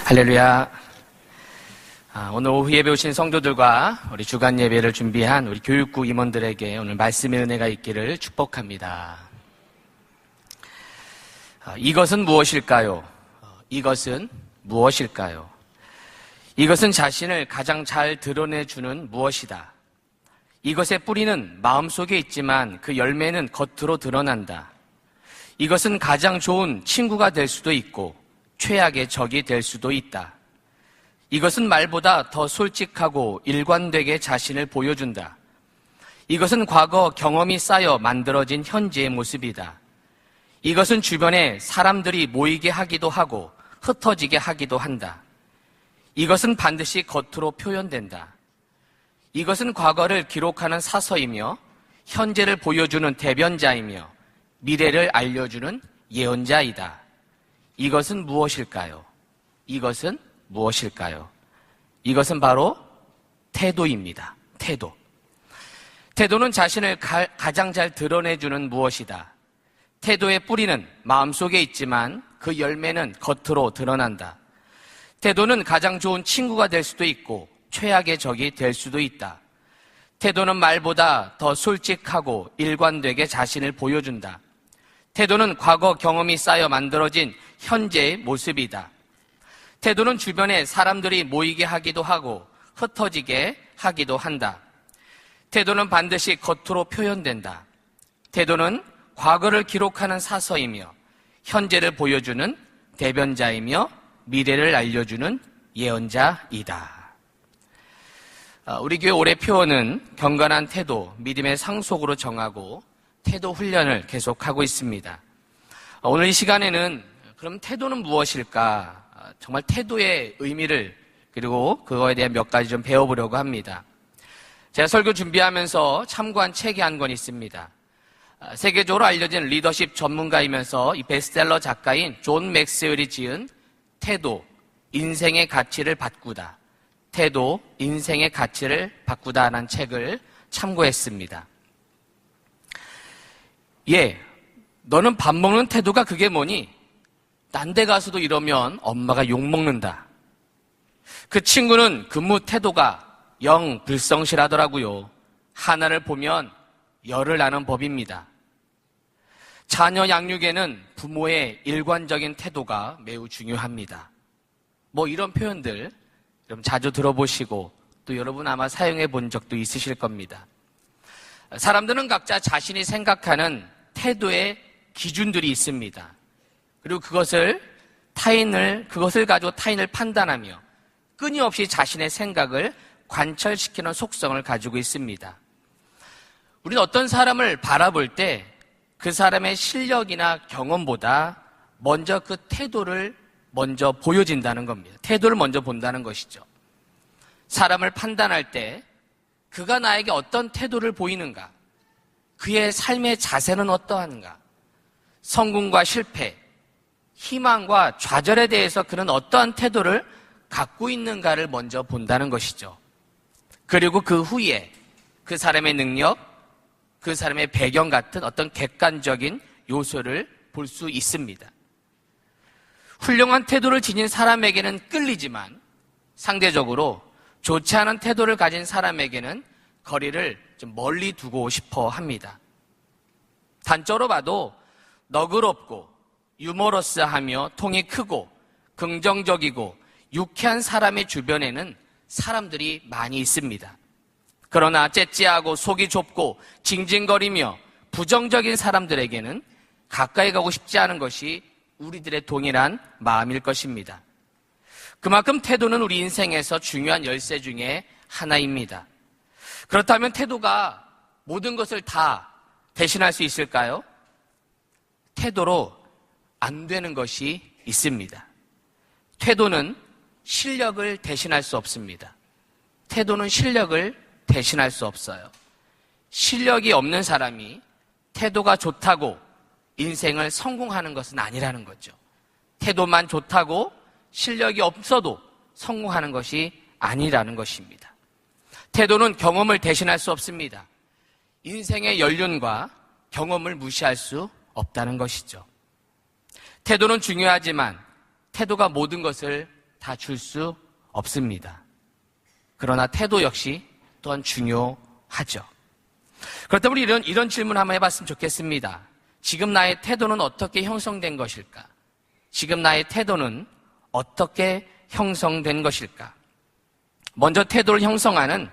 할렐루야. 오늘 오후 예배 오신 성도들과 우리 주간 예배를 준비한 우리 교육국 임원들에게 오늘 말씀의 은혜가 있기를 축복합니다. 이것은 무엇일까요? 이것은 무엇일까요? 이것은 자신을 가장 잘 드러내주는 무엇이다. 이것의 뿌리는 마음속에 있지만 그 열매는 겉으로 드러난다. 이것은 가장 좋은 친구가 될 수도 있고 최악의 적이 될 수도 있다. 이것은 말보다 더 솔직하고 일관되게 자신을 보여준다. 이것은 과거 경험이 쌓여 만들어진 현재의 모습이다. 이것은 주변에 사람들이 모이게 하기도 하고 흩어지게 하기도 한다. 이것은 반드시 겉으로 표현된다. 이것은 과거를 기록하는 사서이며 현재를 보여주는 대변자이며 미래를 알려주는 예언자이다. 이것은 무엇일까요? 이것은 무엇일까요? 이것은 바로 태도입니다. 태도. 태도는 자신을 가장 잘 드러내주는 무엇이다. 태도의 뿌리는 마음속에 있지만 그 열매는 겉으로 드러난다. 태도는 가장 좋은 친구가 될 수도 있고 최악의 적이 될 수도 있다. 태도는 말보다 더 솔직하고 일관되게 자신을 보여준다. 태도는 과거 경험이 쌓여 만들어진 현재의 모습이다. 태도는 주변에 사람들이 모이게 하기도 하고 흩어지게 하기도 한다. 태도는 반드시 겉으로 표현된다. 태도는 과거를 기록하는 사서이며 현재를 보여주는 대변자이며 미래를 알려주는 예언자이다. 우리 교회 올해 표어는 경건한 태도, 믿음의 상속으로 정하고 태도 훈련을 계속하고 있습니다. 오늘 이 시간에는 그럼 태도는 무엇일까? 정말 태도의 의미를 그리고 그거에 대한 몇 가지 좀 배워보려고 합니다. 제가 설교 준비하면서 참고한 책이 한 권 있습니다. 세계적으로 알려진 리더십 전문가이면서 이 베스트셀러 작가인 존 맥스웰이 지은 태도, 인생의 가치를 바꾸다. 태도, 인생의 가치를 바꾸다라는 책을 참고했습니다. 너는 밥 먹는 태도가 그게 뭐니? 딴 데 가서도 이러면 엄마가 욕먹는다. 그 친구는 근무 태도가 영 불성실하더라고요. 하나를 보면 열을 나는 법입니다. 자녀 양육에는 부모의 일관적인 태도가 매우 중요합니다. 이런 표현들 여러분 자주 들어보시고 또 여러분 아마 사용해 본 적도 있으실 겁니다. 사람들은 각자 자신이 생각하는 태도의 기준들이 있습니다. 그리고 그것을 가지고 타인을 판단하며 끊임없이 자신의 생각을 관철시키는 속성을 가지고 있습니다. 우리는 어떤 사람을 바라볼 때 그 사람의 실력이나 경험보다 먼저 그 태도를 먼저 보여진다는 겁니다. 태도를 먼저 본다는 것이죠. 사람을 판단할 때 그가 나에게 어떤 태도를 보이는가? 그의 삶의 자세는 어떠한가? 성공과 실패, 희망과 좌절에 대해서 그는 어떠한 태도를 갖고 있는가를 먼저 본다는 것이죠. 그리고 그 후에 그 사람의 능력, 그 사람의 배경 같은 어떤 객관적인 요소를 볼 수 있습니다. 훌륭한 태도를 지닌 사람에게는 끌리지만 상대적으로 좋지 않은 태도를 가진 사람에게는 거리를 좀 멀리 두고 싶어 합니다. 단적으로 봐도 너그럽고 유머러스하며 통이 크고 긍정적이고 유쾌한 사람의 주변에는 사람들이 많이 있습니다. 그러나 째째하고 속이 좁고 징징거리며 부정적인 사람들에게는 가까이 가고 싶지 않은 것이 우리들의 동일한 마음일 것입니다. 그만큼 태도는 우리 인생에서 중요한 열쇠 중에 하나입니다. 그렇다면 태도가 모든 것을 다 대신할 수 있을까요? 태도로 안 되는 것이 있습니다. 태도는 실력을 대신할 수 없습니다. 태도는 실력을 대신할 수 없어요. 실력이 없는 사람이 태도가 좋다고 인생을 성공하는 것은 아니라는 거죠. 태도만 좋다고 실력이 없어도 성공하는 것이 아니라는 것입니다. 태도는 경험을 대신할 수 없습니다. 인생의 연륜과 경험을 무시할 수 없다는 것이죠. 태도는 중요하지만 태도가 모든 것을 다 줄 수 없습니다. 그러나 태도 역시 또한 중요하죠. 그렇다면 우리 이런 질문 한번 해봤으면 좋겠습니다. 지금 나의 태도는 어떻게 형성된 것일까? 지금 나의 태도는 어떻게 형성된 것일까? 먼저 태도를 형성하는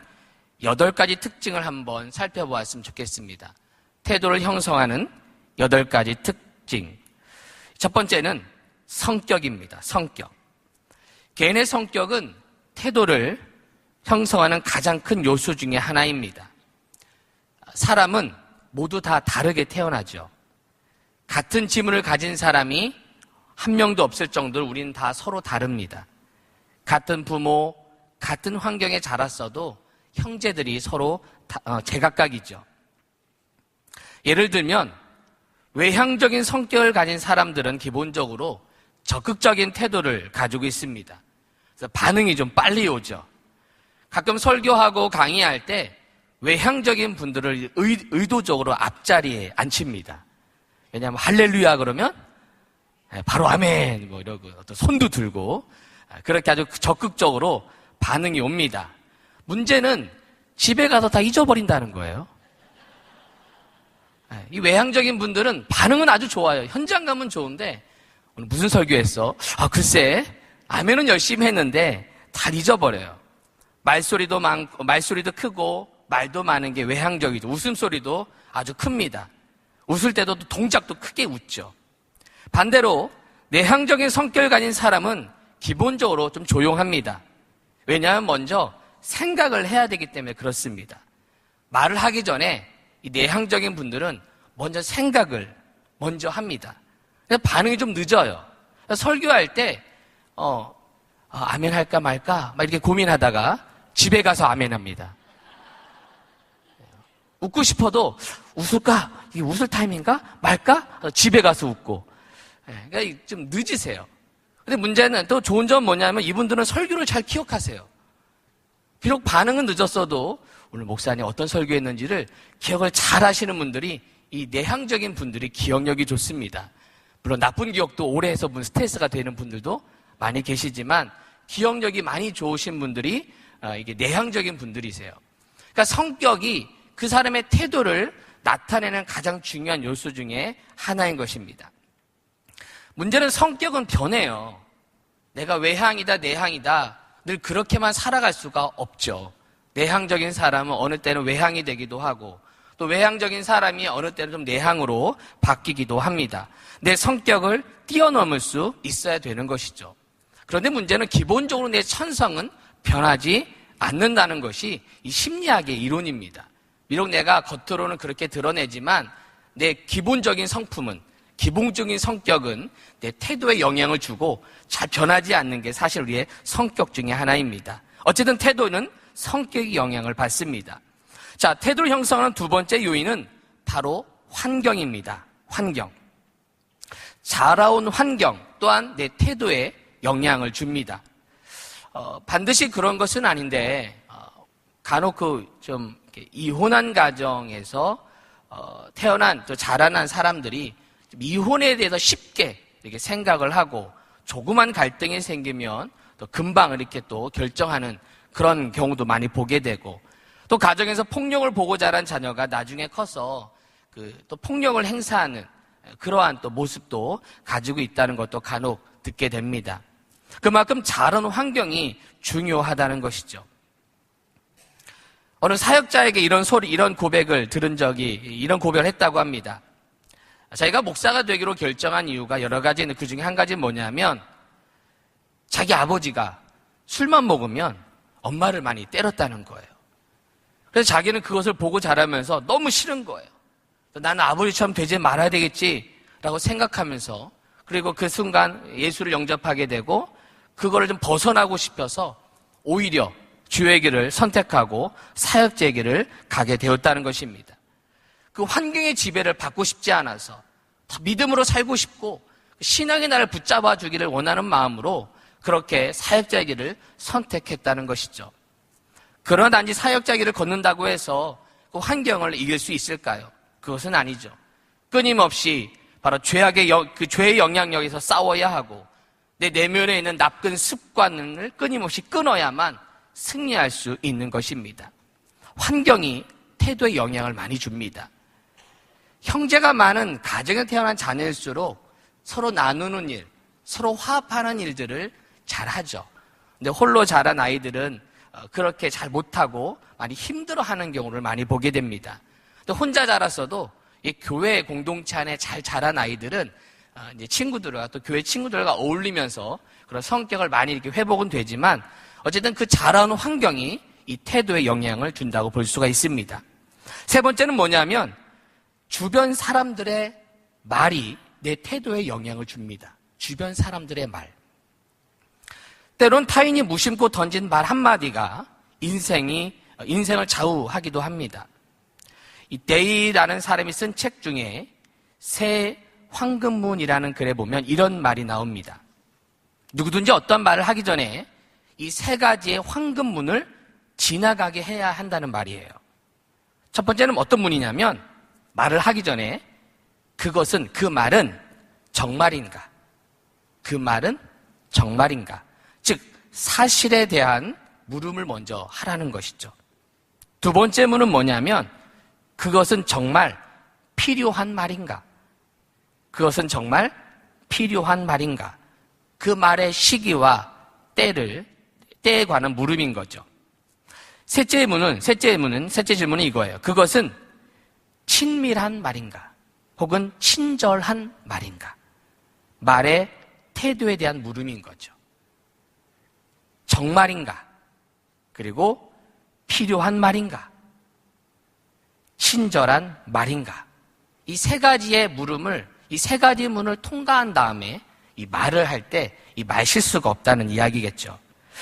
8가지 특징을 한번 살펴보았으면 좋겠습니다. 태도를 형성하는 8가지 특징. 첫 번째는 성격입니다. 성격. 개인의 성격은 태도를 형성하는 가장 큰 요소 중에 하나입니다. 사람은 모두 다 다르게 태어나죠. 같은 지문을 가진 사람이 한 명도 없을 정도로 우리는 다 서로 다릅니다. 같은 부모, 같은 환경에 자랐어도 형제들이 서로 제각각이죠. 예를 들면 외향적인 성격을 가진 사람들은 기본적으로 적극적인 태도를 가지고 있습니다. 그래서 반응이 좀 빨리 오죠. 가끔 설교하고 강의할 때 외향적인 분들을 의도적으로 앞자리에 앉힙니다. 왜냐하면 할렐루야 그러면 바로 아멘 뭐 이러고 또 손도 들고 그렇게 아주 적극적으로 반응이 옵니다. 문제는 집에 가서 다 잊어버린다는 거예요. 이 외향적인 분들은 반응은 아주 좋아요. 현장 가면 좋은데 오늘 무슨 설교했어? 글쎄 아멘은 열심히 했는데 다 잊어버려요. 말소리도 많고 말소리도 크고 말도 많은 게 외향적이죠. 웃음소리도 아주 큽니다. 웃을 때도 동작도 크게 웃죠. 반대로 내향적인 성격을 가진 사람은 기본적으로 좀 조용합니다. 왜냐하면 먼저 생각을 해야 되기 때문에 그렇습니다. 말을 하기 전에 이 내향적인 분들은 먼저 생각을 먼저 합니다. 그래서 반응이 좀 늦어요. 설교할 때 아멘 할까 말까 막 이렇게 고민하다가 집에 가서 아멘 합니다. 웃고 싶어도 웃을까? 이게 웃을 타임인가? 말까? 집에 가서 웃고. 그러니까 좀 늦으세요. 근데 문제는 또 좋은 점 뭐냐면 이분들은 설교를 잘 기억하세요. 비록 반응은 늦었어도 오늘 목사님 어떤 설교했는지를 기억을 잘 하시는 분들이 이 내향적인 분들이 기억력이 좋습니다. 물론 나쁜 기억도 오래 해서 스트레스가 되는 분들도 많이 계시지만 기억력이 많이 좋으신 분들이 이게 내향적인 분들이세요. 그러니까 성격이 그 사람의 태도를 나타내는 가장 중요한 요소 중에 하나인 것입니다. 문제는 성격은 변해요. 내가 외향이다, 내향이다 늘 그렇게만 살아갈 수가 없죠. 내향적인 사람은 어느 때는 외향이 되기도 하고 또 외향적인 사람이 어느 때는 좀 내향으로 바뀌기도 합니다. 내 성격을 뛰어넘을 수 있어야 되는 것이죠. 그런데 문제는 기본적으로 내 천성은 변하지 않는다는 것이 이 심리학의 이론입니다. 비록 내가 겉으로는 그렇게 드러내지만 내 기본적인 성품은 기본적인 성격은 내 태도에 영향을 주고 잘 변하지 않는 게 사실 우리의 성격 중에 하나입니다. 어쨌든 태도는 성격이 영향을 받습니다. 자, 태도를 형성하는 두 번째 요인은 바로 환경입니다. 환경. 자라온 환경 또한 내 태도에 영향을 줍니다. 반드시 그런 것은 아닌데 간혹 좀 이혼한 가정에서 태어난 또 자라난 사람들이 이혼에 대해서 쉽게 이렇게 생각을 하고 조그만 갈등이 생기면 또 금방 이렇게 또 결정하는 그런 경우도 많이 보게 되고 또 가정에서 폭력을 보고 자란 자녀가 나중에 커서 또 폭력을 행사하는 그러한 또 모습도 가지고 있다는 것도 간혹 듣게 됩니다. 그만큼 자란 환경이 중요하다는 것이죠. 어느 사역자에게 이런 고백을 들은 적이, 이런 고백을 했다고 합니다. 자기가 목사가 되기로 결정한 이유가 여러 가지 있는데 그 중에 한 가지는 뭐냐면 자기 아버지가 술만 먹으면 엄마를 많이 때렸다는 거예요. 그래서 자기는 그것을 보고 자라면서 너무 싫은 거예요. 나는 아버지처럼 되지 말아야 되겠지라고 생각하면서 그리고 그 순간 예수를 영접하게 되고 그거를 좀 벗어나고 싶어서 오히려 주의 길을 선택하고 사역자의 길을 가게 되었다는 것입니다. 그 환경의 지배를 받고 싶지 않아서 더 믿음으로 살고 싶고 신앙의 나를 붙잡아 주기를 원하는 마음으로 그렇게 사역자의 길을 선택했다는 것이죠. 그러나 단지 사역자의 길을 걷는다고 해서 그 환경을 이길 수 있을까요? 그것은 아니죠. 끊임없이 바로 죄의 영향력에서 싸워야 하고 내 내면에 있는 나쁜 습관을 끊임없이 끊어야만 승리할 수 있는 것입니다. 환경이 태도에 영향을 많이 줍니다. 형제가 많은 가정에 태어난 자녀일수록 서로 나누는 일, 서로 화합하는 일들을 잘하죠. 근데 홀로 자란 아이들은 그렇게 잘 못하고 많이 힘들어하는 경우를 많이 보게 됩니다. 또 혼자 자랐어도 이 교회 공동체 안에 잘 자란 아이들은 이제 친구들과 또 교회 친구들과 어울리면서 그런 성격을 많이 이렇게 회복은 되지만 어쨌든 그 자라는 환경이 이 태도에 영향을 준다고 볼 수가 있습니다. 세 번째는 뭐냐면 주변 사람들의 말이 내 태도에 영향을 줍니다. 주변 사람들의 말. 때론 타인이 무심코 던진 말 한마디가 인생을 좌우하기도 합니다. 이 데이라는 사람이 쓴 책 중에 새 황금문이라는 글에 보면 이런 말이 나옵니다. 누구든지 어떤 말을 하기 전에 이 세 가지의 황금문을 지나가게 해야 한다는 말이에요. 첫 번째는 어떤 문이냐면 말을 하기 전에 그 말은 정말인가? 그 말은 정말인가? 즉 사실에 대한 물음을 먼저 하라는 것이죠. 두 번째 문은 뭐냐면 그것은 정말 필요한 말인가? 그것은 정말 필요한 말인가? 그 말의 시기와 때에 관한 물음인 거죠. 셋째 질문은 이거예요. 그것은 친밀한 말인가? 혹은 친절한 말인가? 말의 태도에 대한 물음인 거죠. 정말인가? 그리고 필요한 말인가? 친절한 말인가? 이 세 가지의 물음을, 이 세 가지 문을 통과한 다음에 이 말을 할 때 이 말 실수가 없다는 이야기겠죠.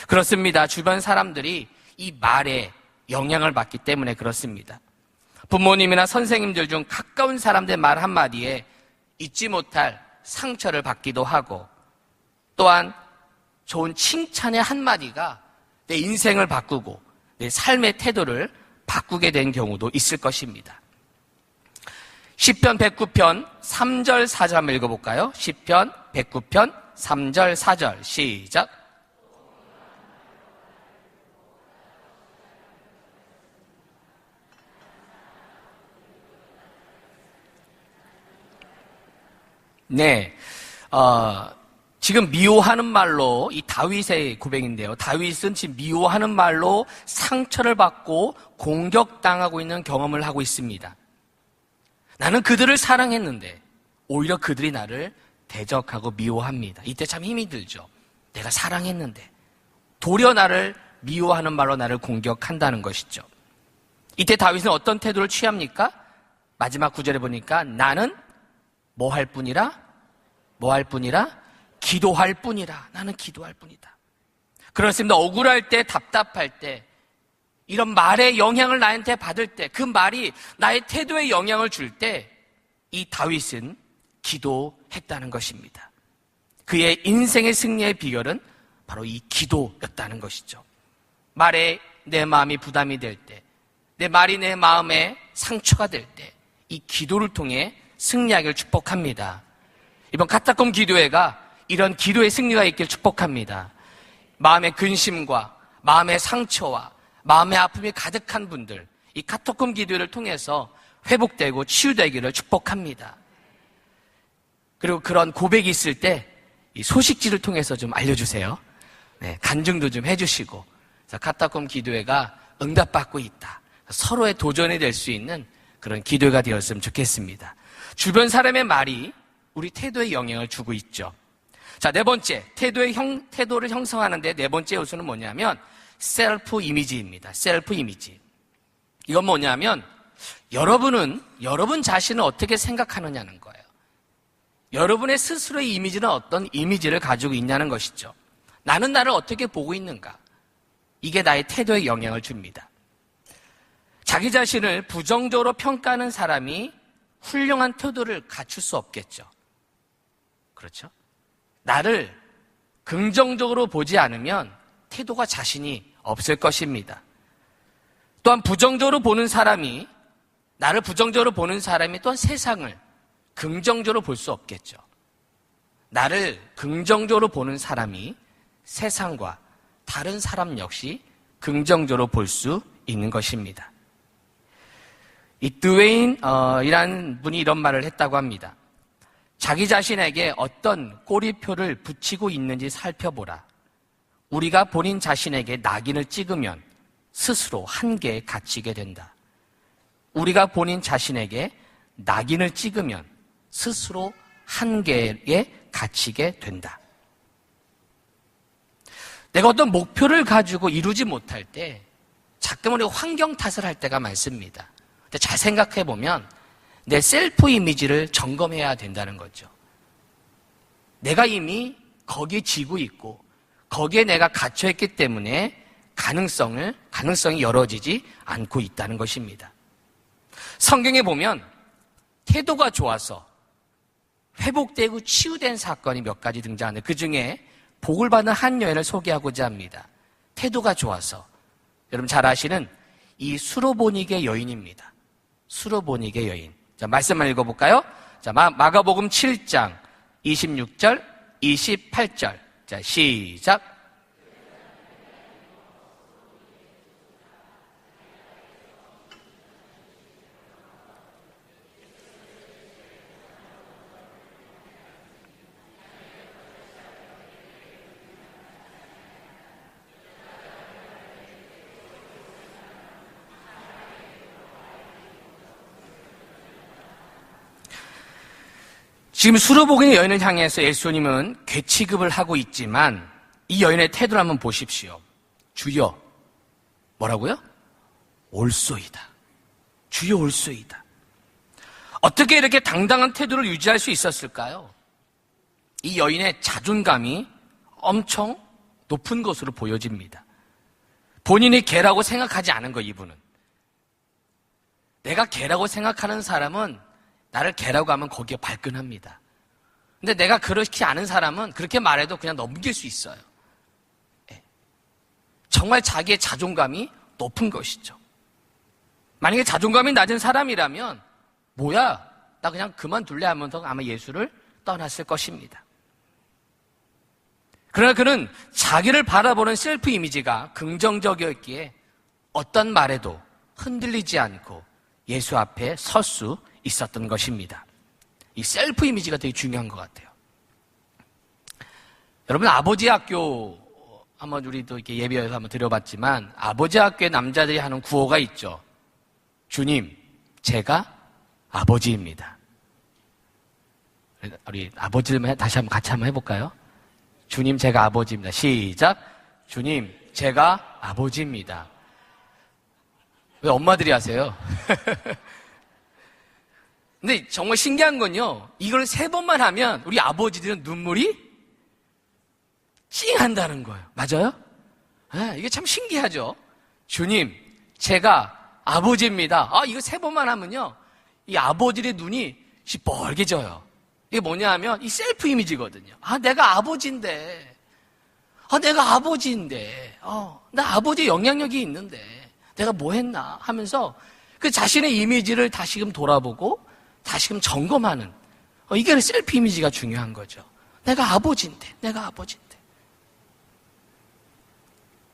그렇습니다. 주변 사람들이 이 말에 영향을 받기 때문에 그렇습니다. 부모님이나 선생님들 중 가까운 사람들의 말 한마디에 잊지 못할 상처를 받기도 하고 또한 좋은 칭찬의 한마디가 내 인생을 바꾸고 내 삶의 태도를 바꾸게 된 경우도 있을 것입니다. 시편 109편 3절 4절 한번 읽어볼까요? 시편 109편 3절 4절 시작. 네, 지금 미워하는 말로 이 다윗의 고백인데요. 다윗은 지금 미워하는 말로 상처를 받고 공격당하고 있는 경험을 하고 있습니다. 나는 그들을 사랑했는데 오히려 그들이 나를 대적하고 미워합니다. 이때 참 힘이 들죠. 내가 사랑했는데 도리어 나를 미워하는 말로 나를 공격한다는 것이죠. 이때 다윗은 어떤 태도를 취합니까? 마지막 구절에 보니까 나는 뭐 할 뿐이라? 기도할 뿐이라. 나는 기도할 뿐이다. 그렇습니다. 억울할 때, 답답할 때, 이런 말의 영향을 나한테 받을 때, 그 말이 나의 태도에 영향을 줄 때, 이 다윗은 기도했다는 것입니다. 그의 인생의 승리의 비결은 바로 이 기도였다는 것이죠. 말에 내 마음이 부담이 될 때, 내 말이 내 마음에 상처가 될 때, 이 기도를 통해 승리하기를 축복합니다. 이번 카타콤 기도회가 이런 기도의 승리가 있길 축복합니다. 마음의 근심과 마음의 상처와 마음의 아픔이 가득한 분들, 이 카타콤 기도회를 통해서 회복되고 치유되기를 축복합니다. 그리고 그런 고백이 있을 때 이 소식지를 통해서 좀 알려주세요. 네, 간증도 좀 해주시고 카타콤 기도회가 응답받고 있다. 서로의 도전이 될 수 있는 그런 기도회가 되었으면 좋겠습니다. 주변 사람의 말이 우리 태도에 영향을 주고 있죠. 자, 네 번째, 태도를 형성하는데 네 번째 요소는 뭐냐면 셀프 이미지입니다. 셀프 이미지. 이건 뭐냐면 여러분 자신을 어떻게 생각하느냐는 거예요. 여러분의 스스로의 이미지는 어떤 이미지를 가지고 있냐는 것이죠. 나는 나를 어떻게 보고 있는가? 이게 나의 태도에 영향을 줍니다. 자기 자신을 부정적으로 평가하는 사람이 훌륭한 태도를 갖출 수 없겠죠. 그렇죠? 나를 긍정적으로 보지 않으면 태도가 자신이 없을 것입니다. 또한 나를 부정적으로 보는 사람이 또한 세상을 긍정적으로 볼 수 없겠죠. 나를 긍정적으로 보는 사람이 세상과 다른 사람 역시 긍정적으로 볼 수 있는 것입니다. 이 드웨인이라는 분이 이런 말을 했다고 합니다. 자기 자신에게 어떤 꼬리표를 붙이고 있는지 살펴보라. 우리가 본인 자신에게 낙인을 찍으면 스스로 한계에 갇히게 된다. 우리가 본인 자신에게 낙인을 찍으면 스스로 한계에 갇히게 된다. 내가 어떤 목표를 가지고 이루지 못할 때 가끔 우리가 환경 탓을 할 때가 많습니다. 근데 잘 생각해 보면 내 셀프 이미지를 점검해야 된다는 거죠. 내가 이미 거기에 지고 있고 거기에 내가 갇혀 있기 때문에 가능성이 열어지지 않고 있다는 것입니다. 성경에 보면 태도가 좋아서 회복되고 치유된 사건이 몇 가지 등장하는데 그 중에 복을 받은 한 여인을 소개하고자 합니다. 태도가 좋아서 여러분 잘 아시는 이 수로보니게 여인입니다. 수로보니게 여인. 자, 말씀만 읽어볼까요? 자, 마가복음 7장 26절, 28절. 자, 시작. 지금 수로보니게 여인을 향해서 예수님은 괴취급을 하고 있지만 이 여인의 태도를 한번 보십시오. 주여, 뭐라고요? 올소이다. 주여 올소이다. 어떻게 이렇게 당당한 태도를 유지할 수 있었을까요? 이 여인의 자존감이 엄청 높은 것으로 보여집니다. 본인이 개라고 생각하지 않은 거, 이분은. 내가 개라고 생각하는 사람은 나를 개라고 하면 거기에 발끈합니다. 근데 내가 그렇지 않은 사람은 그렇게 말해도 그냥 넘길 수 있어요. 정말 자기의 자존감이 높은 것이죠. 만약에 자존감이 낮은 사람이라면 뭐야? 나 그냥 그만둘래 하면서 아마 예수를 떠났을 것입니다. 그러나 그는 자기를 바라보는 셀프 이미지가 긍정적이었기에 어떤 말에도 흔들리지 않고 예수 앞에 설 수 있었던 것입니다. 이 셀프 이미지가 되게 중요한 것 같아요. 여러분, 아버지 학교 한번 우리도 이렇게 예배에서 한번 들어봤지만 아버지 학교에 남자들이 하는 구호가 있죠. 주님, 제가 아버지입니다. 우리 아버지를 다시 한번 같이 한번 해볼까요? 주님, 제가 아버지입니다. 시작. 주님, 제가 아버지입니다. 왜 엄마들이 하세요? 근데 정말 신기한 건요, 이걸 3번만 하면 우리 아버지들은 눈물이 찡한다는 거예요. 맞아요? 네, 이게 참 신기하죠? 주님, 제가 아버지입니다. 이거 3번만 하면요, 이 아버지의 눈이 시뻘개져요. 이게 뭐냐 하면 이 셀프 이미지거든요. 내가 아버지인데. 내가 아버지인데. 나 아버지의 영향력이 있는데. 내가 뭐 했나 하면서 그 자신의 이미지를 다시금 돌아보고 다시금 점검하는, 이게 셀프 이미지가 중요한 거죠. 내가 아버지인데.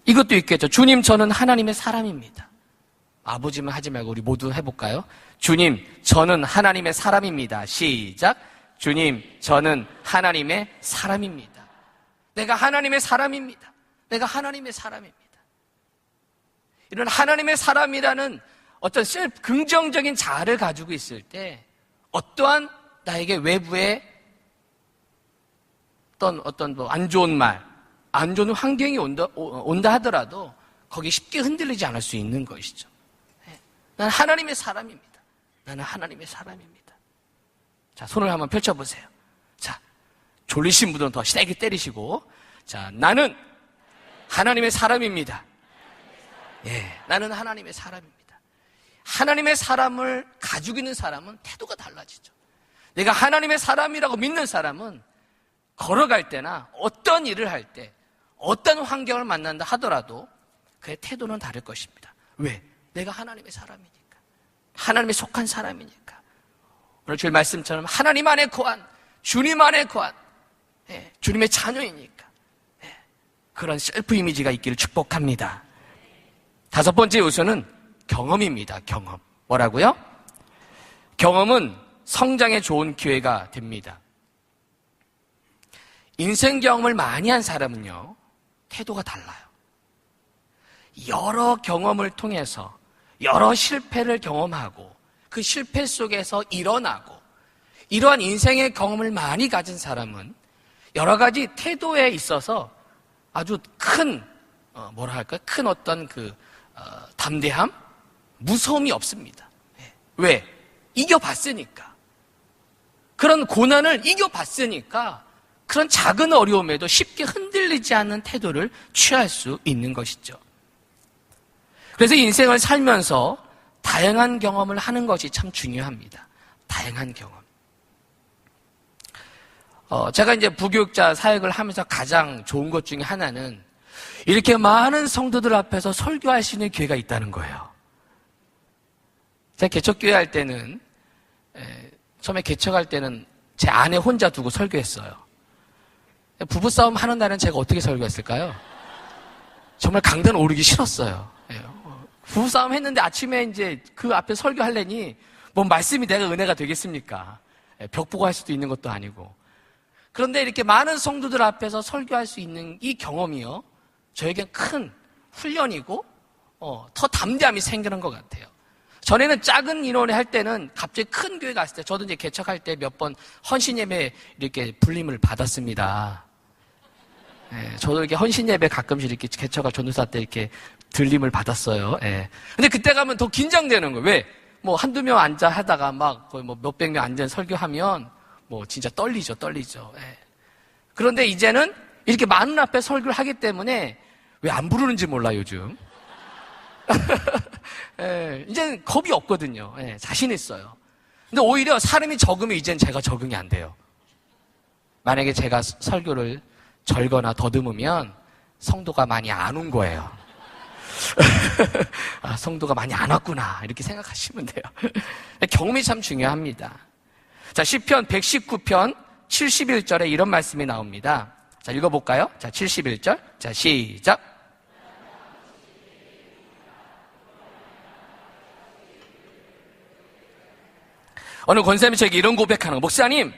이것도 있겠죠. 주님, 저는 하나님의 사람입니다. 아버지만 하지 말고 우리 모두 해볼까요? 주님, 저는 하나님의 사람입니다. 시작. 주님, 저는 하나님의 사람입니다. 내가 하나님의 사람입니다. 이런 하나님의 사람이라는 어떤 긍정적인 자아를 가지고 있을 때 어떠한 나에게 외부의 어떤 뭐 안 좋은 말, 안 좋은 환경이 온다 하더라도 거기에 쉽게 흔들리지 않을 수 있는 것이죠. 나는 하나님의 사람입니다. 자, 손을 한번 펼쳐보세요. 자, 졸리신 분들은 더 세게 때리시고, 자, 나는 하나님의 사람입니다. 나는 하나님의 사람입니다. 하나님의 사람을 가지고 있는 사람은 태도가 달라지죠. 내가 하나님의 사람이라고 믿는 사람은 걸어갈 때나 어떤 일을 할 때, 어떤 환경을 만난다 하더라도 그의 태도는 다를 것입니다. 왜? 내가 하나님의 사람이니까. 하나님에 속한 사람이니까. 오늘 주일 말씀처럼 하나님 안에 거한, 주님 안에 거한, 주님의 자녀이니까. 그런 셀프 이미지가 있기를 축복합니다. 다섯 번째 요소는 경험입니다. 경험. 뭐라고요? 경험은 성장에 좋은 기회가 됩니다. 인생 경험을 많이 한 사람은요, 태도가 달라요. 여러 경험을 통해서 여러 실패를 경험하고 그 실패 속에서 일어나고 이러한 인생의 경험을 많이 가진 사람은 여러 가지 태도에 있어서 아주 큰 큰 어떤 담대함, 무서움이 없습니다. 왜? 이겨봤으니까. 그런 고난을 이겨봤으니까 그런 작은 어려움에도 쉽게 흔들리지 않는 태도를 취할 수 있는 것이죠. 그래서 인생을 살면서 다양한 경험을 하는 것이 참 중요합니다. 다양한 경험. 제가 이제 부교육자 사역을 하면서 가장 좋은 것 중에 하나는 이렇게 많은 성도들 앞에서 설교할 수 있는 기회가 있다는 거예요. 제가 개척교회 할 때는, 처음에 개척할 때는 제 아내 혼자 두고 설교했어요. 부부싸움 하는 날은 제가 어떻게 설교했을까요? 정말 강단 오르기 싫었어요. 부부싸움 했는데 아침에 이제 그 앞에 설교하려니 뭔 말씀이 내가 은혜가 되겠습니까? 벽 보고 할 수도 있는 것도 아니고. 그런데 이렇게 많은 성도들 앞에서 설교할 수 있는 이 경험이요, 저에겐 큰 훈련이고 더 담대함이 생기는 것 같아요. 전에는 작은 인원에 할 때는 갑자기 큰 교회 갔을 때, 저도 이제 개척할 때 몇 번 헌신 예배 이렇게 불림을 받았습니다. 저도 이렇게 헌신 예배 가끔씩 이렇게 개척할 전도사 때 이렇게 들림을 받았어요. 근데 그때 가면 더 긴장되는 거예요. 왜? 뭐 한두 명 앉아 하다가 막 거의 뭐 몇백 명 앉아 설교하면 뭐 진짜 떨리죠. 그런데 이제는 이렇게 많은 앞에 설교를 하기 때문에 왜 안 부르는지 몰라, 요즘. 이제는 겁이 없거든요. 자신 있어요. 근데 오히려 사람이 적으면 이제는 제가 적응이 안 돼요. 만약에 제가 설교를 절거나 더듬으면 성도가 많이 안 온 거예요. 아, 성도가 많이 안 왔구나, 이렇게 생각하시면 돼요. 경험이 참 중요합니다. 자, 시편 119편 71절에 이런 말씀이 나옵니다. 자, 읽어볼까요? 자, 71절. 자, 시작. 어느 권사님이 저에게 이런 고백하는 거. 목사님,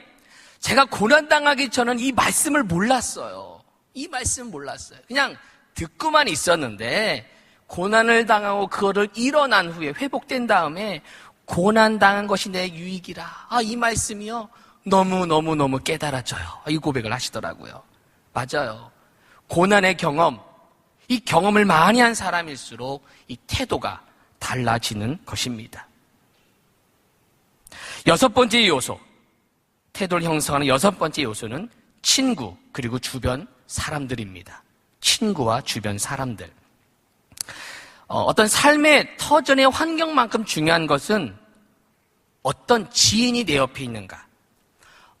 제가 고난당하기 전엔 이 말씀을 몰랐어요. 이 말씀을 몰랐어요. 그냥 듣고만 있었는데 고난을 당하고 그거를 일어난 후에 회복된 다음에 고난당한 것이 내 유익이라. 아, 이 말씀이요, 너무 깨달아져요. 이 고백을 하시더라고요. 맞아요. 고난의 경험, 이 경험을 많이 한 사람일수록 이 태도가 달라지는 것입니다. 여섯 번째 요소, 태도를 형성하는 여섯 번째 요소는 친구, 그리고 주변 사람들입니다. 친구와 주변 사람들. 어떤 삶의 터전의 환경만큼 중요한 것은 어떤 지인이 내 옆에 있는가,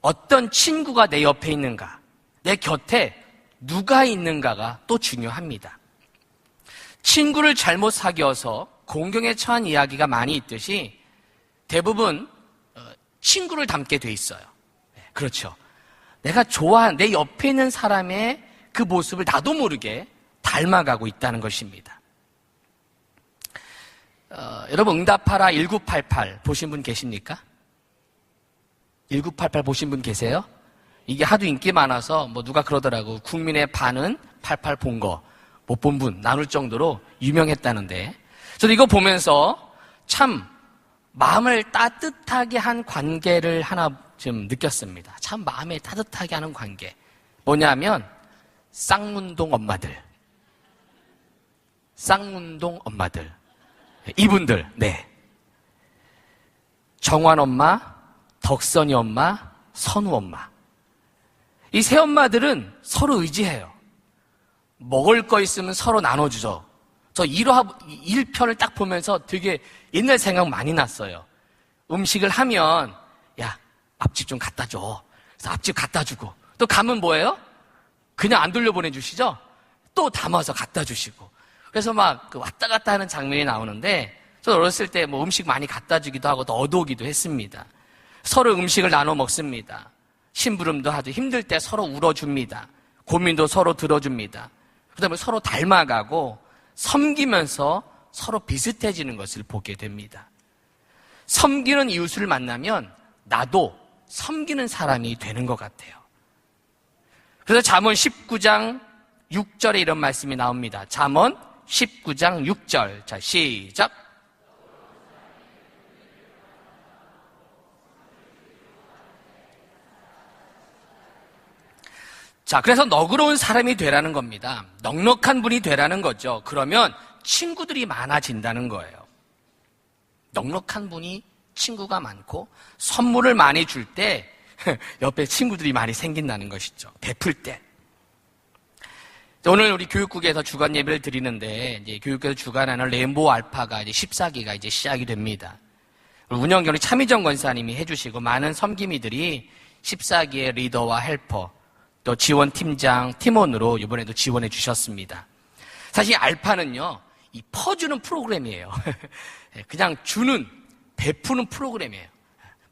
어떤 친구가 내 옆에 있는가, 내 곁에 누가 있는가가 또 중요합니다. 친구를 잘못 사귀어서 공경에 처한 이야기가 많이 있듯이 대부분 친구를 닮게 돼 있어요. 그렇죠. 내가 좋아하는 내 옆에 있는 사람의 그 모습을 나도 모르게 닮아가고 있다는 것입니다. 여러분, 응답하라 1988 보신 분 계십니까? 1988 보신 분 계세요? 이게 하도 인기 많아서 뭐 누가 그러더라고. 국민의 반은 88 본 거, 못 본 분 나눌 정도로 유명했다는데, 저도 이거 보면서 참 마음을 따뜻하게 한 관계를 하나 좀 느꼈습니다. 참 마음에 따뜻하게 하는 관계. 뭐냐면 쌍문동 엄마들. 쌍문동 엄마들. 이분들, 네. 정환 엄마, 덕선이 엄마, 선우 엄마. 이 세 엄마들은 서로 의지해요. 먹을 거 있으면 서로 나눠주죠. 저 1편을 딱 보면서 되게 옛날 생각 많이 났어요. 음식을 하면, 야, 앞집 좀 갖다 줘. 그래서 앞집 갖다 주고. 또 가면 뭐예요? 그냥 안 돌려보내주시죠? 또 담아서 갖다 주시고. 그래서 막 왔다 갔다 하는 장면이 나오는데, 저 어렸을 때 뭐 음식 많이 갖다 주기도 하고 또 얻어오기도 했습니다. 서로 음식을 나눠 먹습니다. 심부름도 아주 힘들 때 서로 울어줍니다. 고민도 서로 들어줍니다. 그 다음에 서로 닮아가고 섬기면서 서로 비슷해지는 것을 보게 됩니다. 섬기는 이웃을 만나면 나도 섬기는 사람이 되는 것 같아요. 그래서 잠언 19장 6절에 이런 말씀이 나옵니다. 잠언 19장 6절. 자, 시작. 자, 그래서 너그러운 사람이 되라는 겁니다. 넉넉한 분이 되라는 거죠. 그러면 친구들이 많아진다는 거예요. 넉넉한 분이 친구가 많고 선물을 많이 줄 때 옆에 친구들이 많이 생긴다는 것이죠. 베풀 때. 오늘 우리 교육국에서 주간 예배를 드리는데 이제 교육국에서 주관하는 레인보우 알파가 이제 14기가 이제 시작이 됩니다. 운영경리 차미정 권사님이 해주시고 많은 섬김이들이 14기의 리더와 헬퍼 또 지원팀장, 팀원으로 이번에도 지원해 주셨습니다. 사실 알파는요, 이 퍼주는 프로그램이에요. 그냥 주는, 베푸는 프로그램이에요.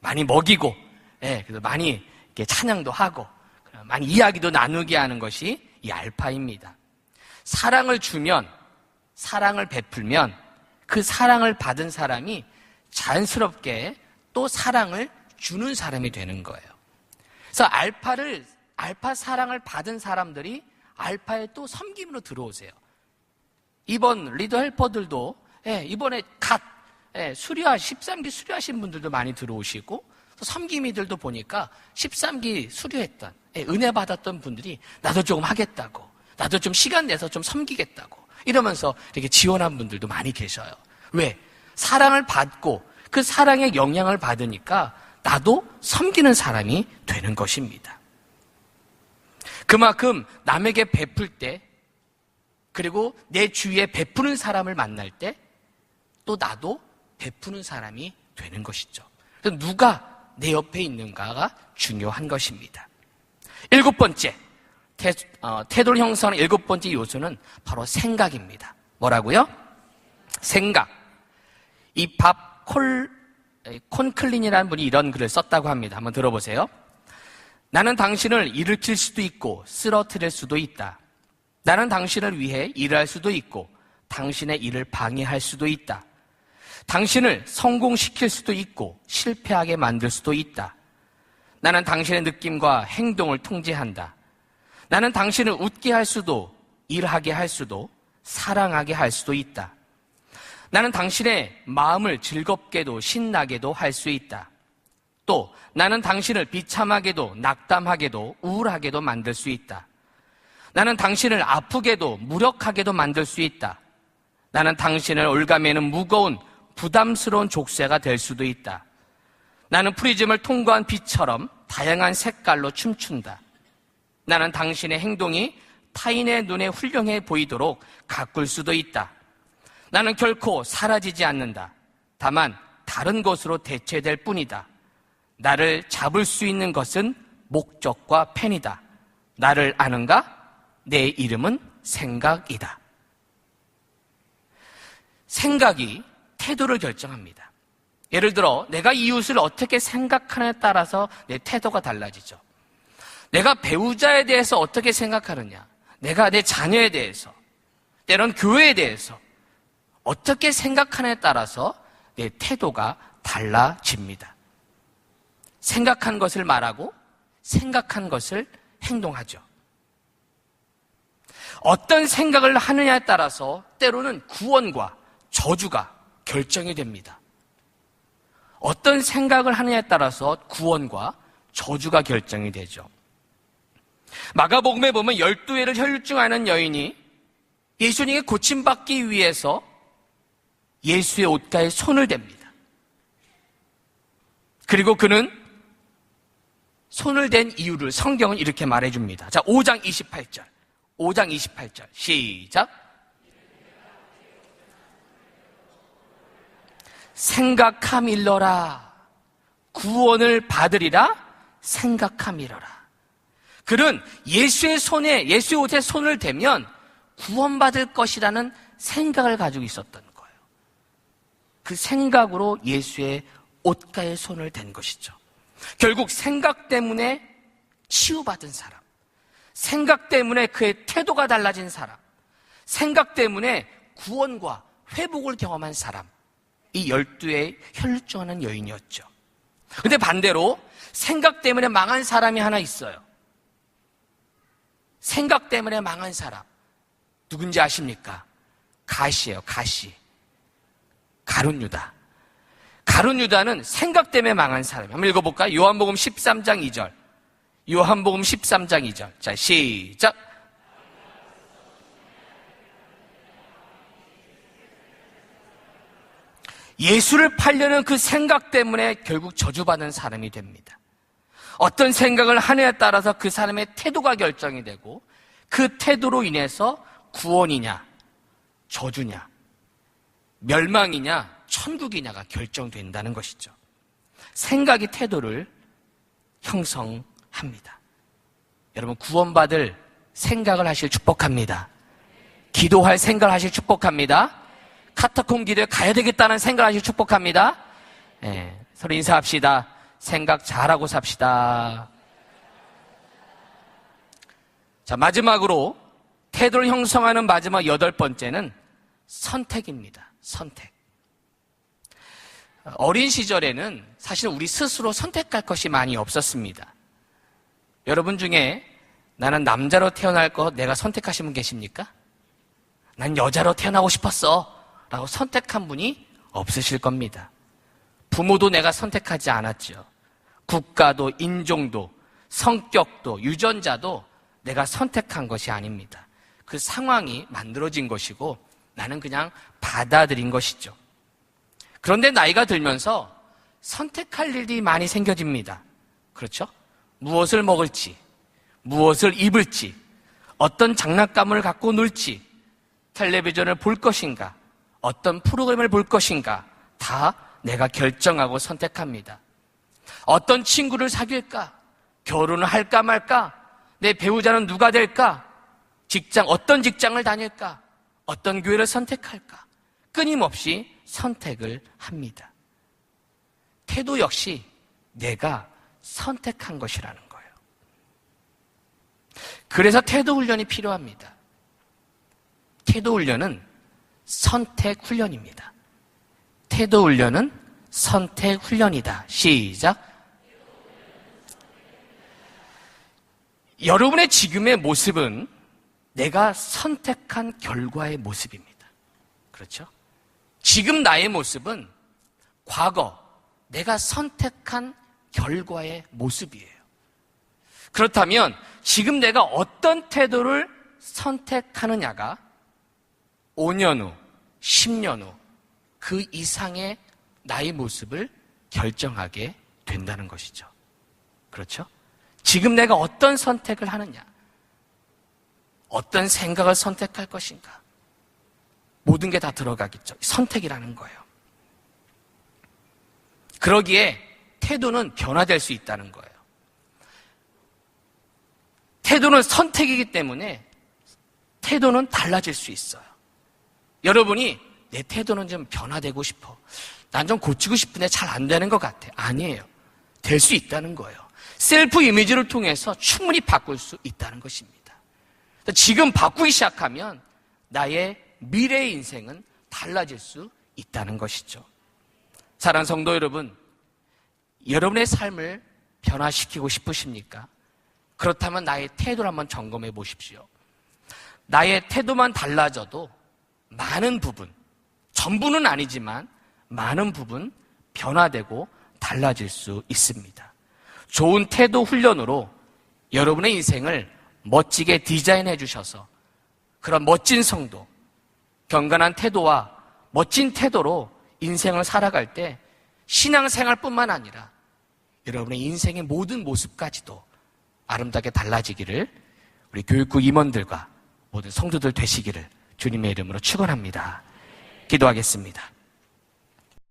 많이 먹이고, 그래서 많이 이렇게 찬양도 하고, 많이 이야기도 나누게 하는 것이 이 알파입니다. 사랑을 주면, 사랑을 베풀면 그 사랑을 받은 사람이 자연스럽게 또 사랑을 주는 사람이 되는 거예요. 그래서 알파 사랑을 받은 사람들이 알파에 또 섬김으로 들어오세요. 이번 리더 헬퍼들도 이번에 13기 수료하신 분들도 많이 들어오시고 또 섬김이들도 보니까 13기 수료했던 은혜 받았던 분들이 나도 조금 하겠다고 나도 좀 시간 내서 좀 섬기겠다고 이러면서 이렇게 지원한 분들도 많이 계셔요. 왜? 사랑을 받고 그 사랑의 영향을 받으니까 나도 섬기는 사람이 되는 것입니다. 그만큼 남에게 베풀 때 그리고 내 주위에 베푸는 사람을 만날 때 또 나도 베푸는 사람이 되는 것이죠. 그래서 누가 내 옆에 있는가가 중요한 것입니다. 7번째, 태도를 형성하는 7번째 요소는 바로 생각입니다. 뭐라고요? 생각. 이 밥 콘클린이라는 분이 이런 글을 썼다고 합니다. 한번 들어보세요. 나는 당신을 일으킬 수도 있고 쓰러뜨릴 수도 있다. 나는 당신을 위해 일할 수도 있고 당신의 일을 방해할 수도 있다. 당신을 성공시킬 수도 있고 실패하게 만들 수도 있다. 나는 당신의 느낌과 행동을 통제한다. 나는 당신을 웃게 할 수도 일하게 할 수도 사랑하게 할 수도 있다. 나는 당신의 마음을 즐겁게도 신나게도 할 수 있다. 또 나는 당신을 비참하게도 낙담하게도 우울하게도 만들 수 있다. 나는 당신을 아프게도 무력하게도 만들 수 있다. 나는 당신을 올가매는 무거운 부담스러운 족쇄가 될 수도 있다. 나는 프리즘을 통과한 빛처럼 다양한 색깔로 춤춘다. 나는 당신의 행동이 타인의 눈에 훌륭해 보이도록 가꿀 수도 있다. 나는 결코 사라지지 않는다. 다만 다른 것으로 대체될 뿐이다. 나를 잡을 수 있는 것은 목적과 펜이다. 나를 아는가? 내 이름은 생각이다. 생각이 태도를 결정합니다. 예를 들어 내가 이웃을 어떻게 생각하느냐에 따라서 내 태도가 달라지죠. 내가 배우자에 대해서 어떻게 생각하느냐, 내가 내 자녀에 대해서, 때론 교회에 대해서 어떻게 생각하느냐에 따라서 내 태도가 달라집니다. 생각한 것을 말하고 생각한 것을 행동하죠. 어떤 생각을 하느냐에 따라서 때로는 구원과 저주가 결정이 됩니다. 어떤 생각을 하느냐에 따라서 구원과 저주가 결정이 되죠. 마가복음에 보면 12회를 혈류증하는 여인이 예수님께 고침받기 위해서 예수의 옷가에 손을 댑니다. 그리고 그는 손을 댄 이유를 성경은 이렇게 말해줍니다. 자, 5장 28절. 5장 28절. 시작. 생각함일러라. 구원을 받으리라. 생각함일러라. 그는 예수의 옷에 손을 대면 구원받을 것이라는 생각을 가지고 있었던 거예요. 그 생각으로 예수의 옷가에 손을 댄 것이죠. 결국 생각 때문에 치유받은 사람, 생각 때문에 그의 태도가 달라진 사람, 생각 때문에 구원과 회복을 경험한 사람, 이 12의 혈루증하는 여인이었죠. 근데 반대로 생각 때문에 망한 사람이 하나 있어요. 생각 때문에 망한 사람. 누군지 아십니까? 가시예요, 가시. 가룟유다. 가룟유다는 생각 때문에 망한 사람이에요. 한번 읽어볼까요? 요한복음 13장 2절. 요한복음 13장 2절. 자, 시작. 예수를 팔려는 그 생각 때문에 결국 저주받은 사람이 됩니다. 어떤 생각을 하느냐에 따라서 그 사람의 태도가 결정이 되고 그 태도로 인해서 구원이냐, 저주냐, 멸망이냐, 천국이냐가 결정된다는 것이죠. 생각이 태도를 형성합니다. 여러분, 구원받을 생각을 하실 축복합니다. 기도할 생각을 하실 축복합니다. 카타콤 기도에 가야 되겠다는 생각을 하실 축복합니다. 네, 서로 인사합시다. 생각 잘하고 삽시다. 자, 마지막으로 태도를 형성하는 마지막 8번째는 선택입니다. 선택. 어린 시절에는 사실 우리 스스로 선택할 것이 많이 없었습니다. 여러분 중에 나는 남자로 태어날 거 내가 선택하신 분 계십니까? 난 여자로 태어나고 싶었어 라고 선택한 분이 없으실 겁니다. 부모도 내가 선택하지 않았죠. 국가도, 인종도, 성격도, 유전자도 내가 선택한 것이 아닙니다. 그 상황이 만들어진 것이고 나는 그냥 받아들인 것이죠. 그런데 나이가 들면서 선택할 일이 많이 생겨집니다. 그렇죠? 무엇을 먹을지, 무엇을 입을지, 어떤 장난감을 갖고 놀지, 텔레비전을 볼 것인가, 어떤 프로그램을 볼 것인가 다 내가 결정하고 선택합니다. 어떤 친구를 사귈까? 결혼을 할까 말까? 내 배우자는 누가 될까? 어떤 직장을 다닐까? 어떤 교회를 선택할까? 끊임없이 선택을 합니다. 태도 역시 내가 선택한 것이라는 거예요. 그래서 태도 훈련이 필요합니다. 태도 훈련은 선택 훈련입니다. 태도 훈련은 선택 훈련이다. 시작. 여러분의 지금의 모습은 내가 선택한 결과의 모습입니다. 그렇죠? 지금 나의 모습은 과거 내가 선택한 결과의 모습이에요. 그렇다면 지금 내가 어떤 태도를 선택하느냐가 5년 후, 10년 후 그 이상의 나의 모습을 결정하게 된다는 것이죠. 그렇죠? 지금 내가 어떤 선택을 하느냐, 어떤 생각을 선택할 것인가, 모든 게 다 들어가겠죠. 선택이라는 거예요. 그러기에 태도는 변화될 수 있다는 거예요. 태도는 선택이기 때문에 태도는 달라질 수 있어요. 여러분이 내 태도는 좀 변화되고 싶어, 난 좀 고치고 싶은데 잘 안 되는 것 같아. 아니에요. 될 수 있다는 거예요. 셀프 이미지를 통해서 충분히 바꿀 수 있다는 것입니다. 지금 바꾸기 시작하면 나의 미래의 인생은 달라질 수 있다는 것이죠. 사랑하는 성도 여러분, 여러분의 삶을 변화시키고 싶으십니까? 그렇다면 나의 태도를 한번 점검해 보십시오. 나의 태도만 달라져도 많은 부분, 전부는 아니지만 많은 부분 변화되고 달라질 수 있습니다. 좋은 태도 훈련으로 여러분의 인생을 멋지게 디자인해 주셔서 그런 멋진 성도, 경건한 태도와 멋진 태도로 인생을 살아갈 때 신앙생활뿐만 아니라 여러분의 인생의 모든 모습까지도 아름답게 달라지기를 우리 교육부 임원들과 모든 성도들 되시기를 주님의 이름으로 축원합니다. 기도하겠습니다.